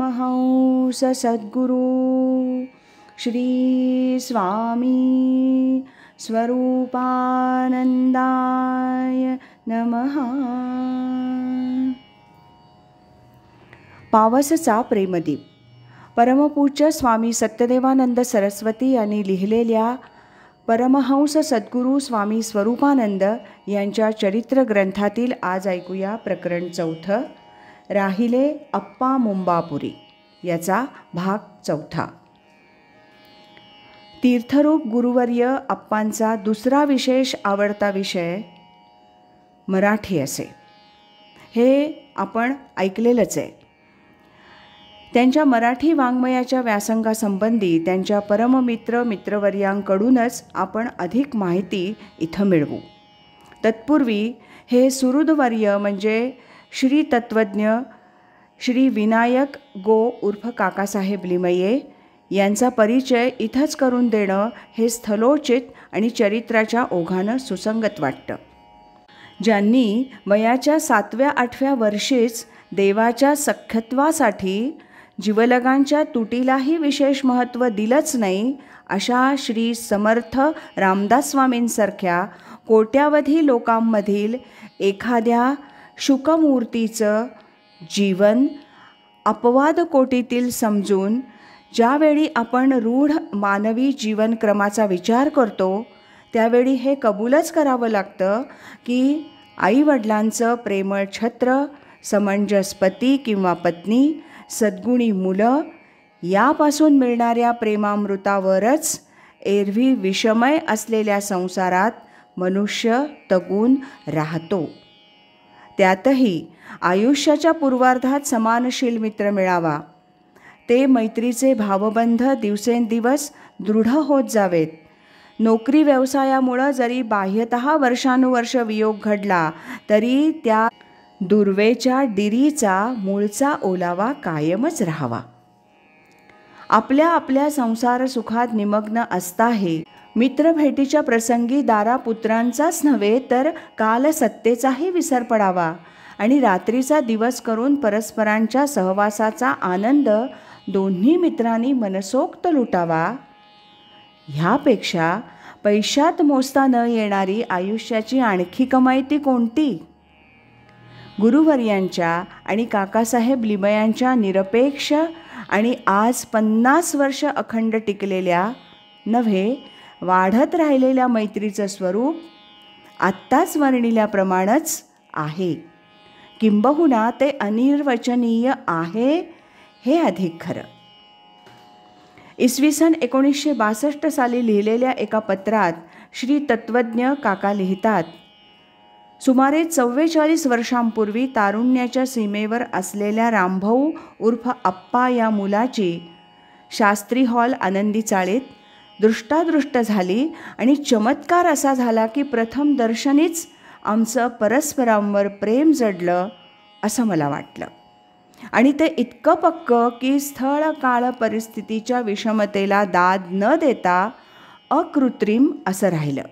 परमहंस सद्गुरु श्री स्वामी स्वरूपानंदाय नमः। पावसचा प्रेमदीप परमपूज्य स्वामी सत्यदेवानंद सरस्वती यांनी लिहिलेल्या परमहंस सद्गुरू स्वामी स्वरूपानंद यांच्या चरित्र ग्रंथातील आज ऐकूया प्रकरण 4, राहिले अप्पा मुंबापुरी, याचा भाग 4. तीर्थरूप गुरुवर्य अप्पांचा दुसरा विशेष आवडता विषय मराठी असे, हे आपण ऐकलेलंच आहे. त्यांच्या मराठी वाङ्मयाच्या व्यासंगासंबंधी त्यांच्या परममित्र मित्रवर्यांकडूनच आपण अधिक माहिती इथं मिळवू. तत्पूर्वी हे सुहृदवर्य म्हणजे श्री तत्वज्ञ श्री विनायक गो उर्फ काकासाहेब लिमये यांचा परिचय इथंच करून देणं हे स्थलोचित आणि चरित्राच्या ओघानं सुसंगत वाटतं. ज्यांनी वयाच्या 7व्या-8व्या वर्षीच देवाच्या सख्यत्वासाठी जीवलगांच्या तुटीलाही विशेष महत्त्व दिलंच नाही, अशा श्री समर्थ रामदास स्वामींसारख्या कोट्यावधी लोकांमधील एखाद्या शुकमूर्तीचं जीवन अपवाद कोटीतील समजून ज्यावेळी आपण रूढ मानवी जीवनक्रमाचा विचार करतो, त्यावेळी हे कबूलच करावं लागतं की आईवडिलांचं प्रेमळ छत्र, समंजस पती किंवा पत्नी, सद्गुणी मुलं यापासून मिळणाऱ्या प्रेमामृतावरच एरवी विषमय असलेल्या संसारात मनुष्य तगून राहतो. त्यातही आयुष्याच्या पूर्वार्धात समानशील मित्र मिळावा, ते मैत्रीचे भावबंध दिवसेंदिवस दृढ होत जावेत. नोकरी व्यवसायामुळं जरी बाह्यतः वर्षानुवर्ष वियोग घडला तरी त्या दुर्वेच्या डिरीचा मूळचा ओलावा कायमच राहावा. आपल्या आपल्या संसार सुखात निमग्न असताही मित्रभेटीच्या प्रसंगी दारापुत्रांचाच नव्हे तर कालसत्तेचाही विसर पडावा आणि रात्रीचा दिवस करून परस्परांच्या सहवासाचा आनंद दोन्ही मित्रांनी मनसोक्त लुटावा. ह्यापेक्षा पैशात मोजता न येणारी आयुष्याची आणखी कमाई ती कोणती? गुरुवर्यांच्या आणि काकासाहेब लिमयांच्या निरपेक्ष आणि आज 50 वर्ष अखंड टिकलेल्या नव्हे वाढत राहिलेल्या मैत्रीचं स्वरूप आत्ताच वर्णिल्याप्रमाणेच आहे. किंबहुना ते अनिर्वचनीय आहे हे अधिक खरं. इसवी सन 1962 साली लिहिलेल्या एका पत्रात श्री तत्वज्ञ काका लिहितात, सुमारे 44 वर्षांपूर्वी तारुण्याच्या सीमेवर असलेल्या रामभाऊ उर्फ अप्पा या मुलाची शास्त्री हॉल आनंदी चाळीत दृष्टादृष्ट झाली आणि चमत्कार असा झाला की प्रथम दर्शनीच आमचं परस्परांवर प्रेम जडलं असं मला वाटलं. आणि ते इतकं पक्कं की स्थळ काळ परिस्थितीच्या विषमतेला दाद न देता अकृत्रिम असं राहिलं.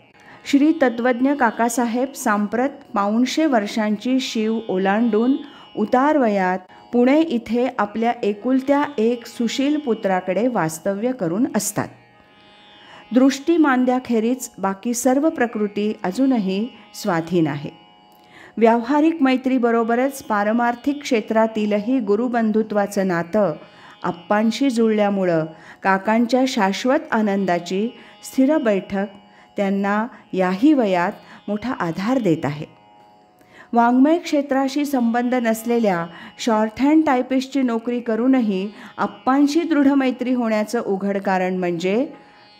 श्री तत्वज्ञ काकासाहेब सांप्रत 500 वर्षांची शीव ओलांडून उतारवयात पुणे इथे आपल्या एकुलत्या एक सुशील पुत्राकडे वास्तव्य करून असतात. दृष्टीमांद्याखेरीज बाकी सर्व प्रकृती अजूनही स्वाधीन आहे. व्यावहारिक मैत्रीबरोबरच पारमार्थिक क्षेत्रातीलही गुरुबंधुत्वाचं नातं अप्पांशी जुळल्यामुळं काकांच्या शाश्वत आनंदाची स्थिर बैठक त्यांना याही वयात मोठा आधार देत आहे. वाङ्मय क्षेत्राशी संबंध नसलेल्या शॉर्टहँड टायपिस्टची नोकरी करूनही अप्पांशी दृढ मैत्री होण्याचं उघड कारण म्हणजे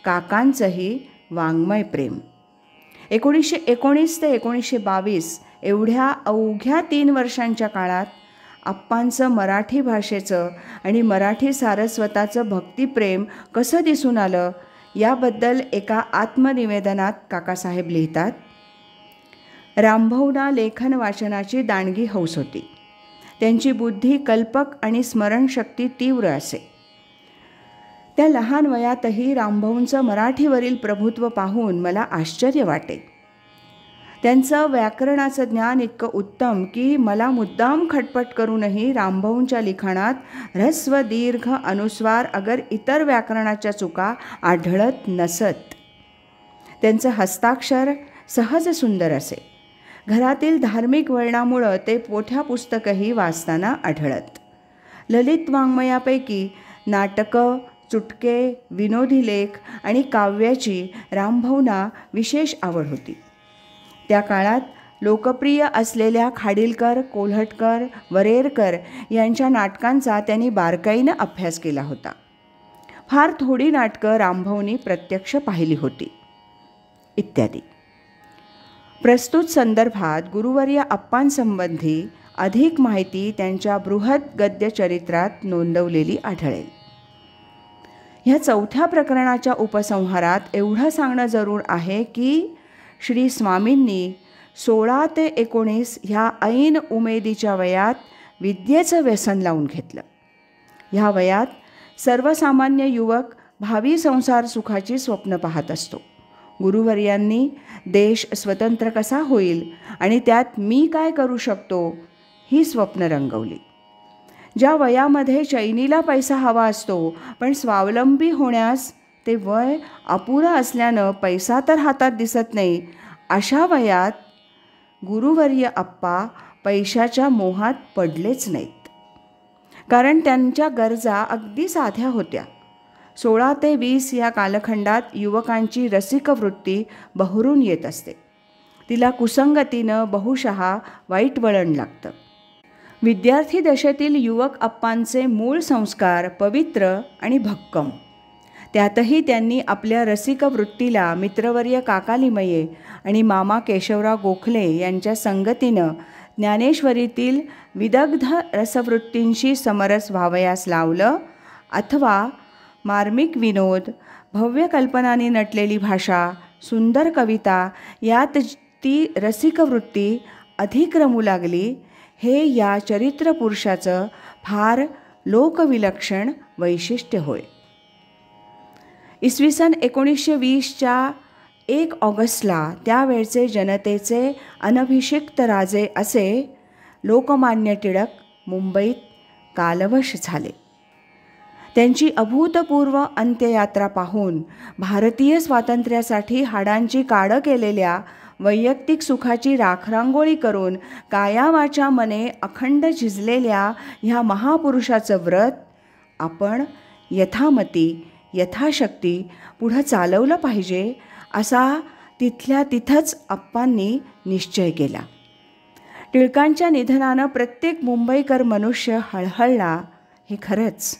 काकांचंही वाङ्मय प्रेम. 1919 ते 1922 एवढ्या अवघ्या 3 वर्षांच्या काळात अप्पांचं मराठी भाषेचं आणि मराठी सारस्वताचं भक्तिप्रेम कसं दिसून आलं याबद्दल एका आत्मनिवेदनात काकासाहेब लिहितात, रामभाऊंना लेखन वाचनाची दांडगी हौस होती. त्यांची बुद्धी कल्पक आणि स्मरणशक्ती तीव्र असे. त्या लहान वयातही रामभाऊंचं मराठीवरील प्रभुत्व पाहून मला आश्चर्य वाटे. त्यांचं व्याकरणाचं ज्ञान इतकं उत्तम की मला मुद्दाम खटपट करूनही रामभाऊंच्या लिखाणात ऱ्हस्व दीर्घ अनुस्वार अगर इतर व्याकरणाच्या चुका आढळत नसत. त्यांचं हस्ताक्षर सहज सुंदर असे. घरातील धार्मिक वळणामुळं ते पोथ्या पुस्तकही वाचताना आढळत. ललित वाङ्मयापैकी नाटकं, चुटके, विनोदी लेख आणि काव्याची रामभाऊंना विशेष आवड होती. त्या काळात लोकप्रिय असलेल्या खाडिलकर, कोल्हटकर, वरेरकर यांच्या नाटकांचा त्यांनी बारकाईनं अभ्यास केला होता. फार थोडी नाटकं रामभाऊंनी प्रत्यक्ष पाहिली होती इत्यादी. प्रस्तुत संदर्भात गुरुवर्य अप्पांसंबंधी अधिक माहिती त्यांच्या बृहत गद्यचरित्रात नोंदवलेली आढळेल. ह्या चौथ्या प्रकरणाच्या उपसंहारात एवढं सांगणं जरूर आहे की श्री स्वामींनी 16 ते 19 ह्या ऐन उमेदीच्या वयात विद्येचं व्यसन लावून घेतलं. ह्या वयात सर्वसामान्य युवक भावी संसार सुखाची स्वप्न पाहत असतो. गुरुवर्यांनी देश स्वतंत्र कसा होईल आणि त्यात मी काय करू शकतो ही स्वप्न रंगवली. ज्या वयामध्ये चैनीला पैसा हवा असतो पण स्वावलंबी होण्यास ते वय अपुरं असल्यानं पैसा तर हातात दिसत नाही, अशा वयात गुरुवर्य अप्पा पैशाच्या मोहात पडलेच नाहीत. कारण त्यांच्या गरजा अगदी साध्या होत्या. 16 ते 20 या कालखंडात युवकांची रसिक वृत्ती बहरून येत असते. तिला कुसंगतीनं बहुशः वाईट वळण लागतं. विद्यार्थी दशेतील युवक अप्पांचे मूळ संस्कार पवित्र आणि भक्कम. त्यातही त्यांनी आपल्या रसिक वृत्तीला मित्रवर्य काकालिमये आणि मामा केशवराव गोखले यांच्या संगतीनं ज्ञानेश्वरीतील विदग्ध रसवृत्तींशी समरस व्हावयास लावलं, अथवा मार्मिक विनोद, भव्य कल्पनांनी नटलेली भाषा, सुंदर कविता यात ती रसिक वृत्ती अधिक रमू लागली, हे या चरित्रपुरुषाचं फार लोकविलक्षण वैशिष्ट्य होय. इसवी सन 1920च्या 1 ऑगस्टला त्यावेळचे जनतेचे अनभिषिक्त राजे असे लोकमान्य टिळक मुंबईत कालवश झाले. त्यांची अभूतपूर्व अंत्ययात्रा पाहून भारतीय स्वातंत्र्यासाठी हाडांची काडं केलेल्या वैयक्तिक सुखाची राखरांगोळी करून कायावाचा मने अखंड झिजलेल्या ह्या महापुरुषाचं व्रत आपण यथामती यथाशक्ती पुढं चालवलं पाहिजे असा तिथल्या तिथंच अप्पांनी निश्चय केला. टिळकांच्या निधनानं प्रत्येक मुंबईकर मनुष्य हळहळला हे खरंच,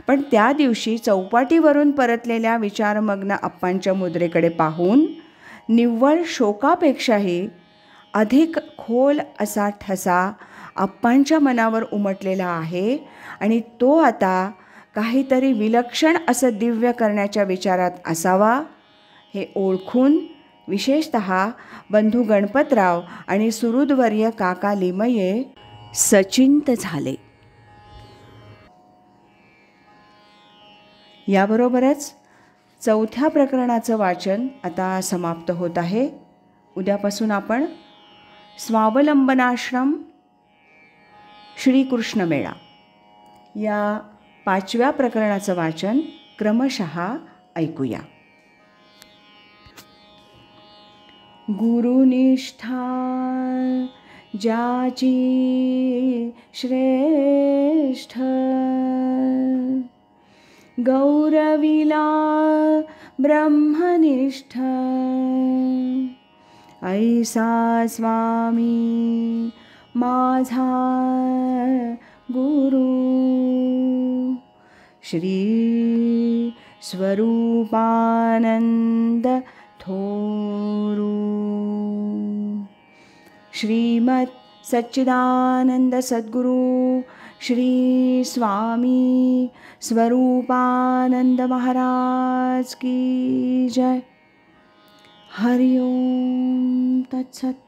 पण त्या दिवशी चौपाटीवरून परतलेल्या विचारमग्न अप्पांच्या मुद्रेकडे पाहून निव्वळ शोकापेक्षाही अधिक खोल असा ठसा अप्पांच्या मनावर उमटलेला आहे आणि तो आता काहीतरी विलक्षण असं दिव्य करण्याच्या विचारात असावा हे ओळखून विशेषतः बंधू गणपतराव आणि सुहृदवर्य काका लिमये सचिंत झाले. याबरोबरच चौथ्या प्रकरणाचं वाचन आता समाप्त होत आहे. उद्यापासून आपण स्वावलंबनाश्रम श्रीकृष्ण मेळा या 5व्या प्रकरणाचं वाचन क्रमशः ऐकूया. गुरुनिष्ठा ज्याची श्रेष्ठ, गौरविला ब्रह्मनिष्ठ, ऐसा स्वामी माझा गुरु, श्री स्वरूपानंद थोरू. श्रीमत सच्चिदानंद सद्गुरु श्री स्वामी स्वरूपानंद महाराज की जय. हरि ओम तत्सत.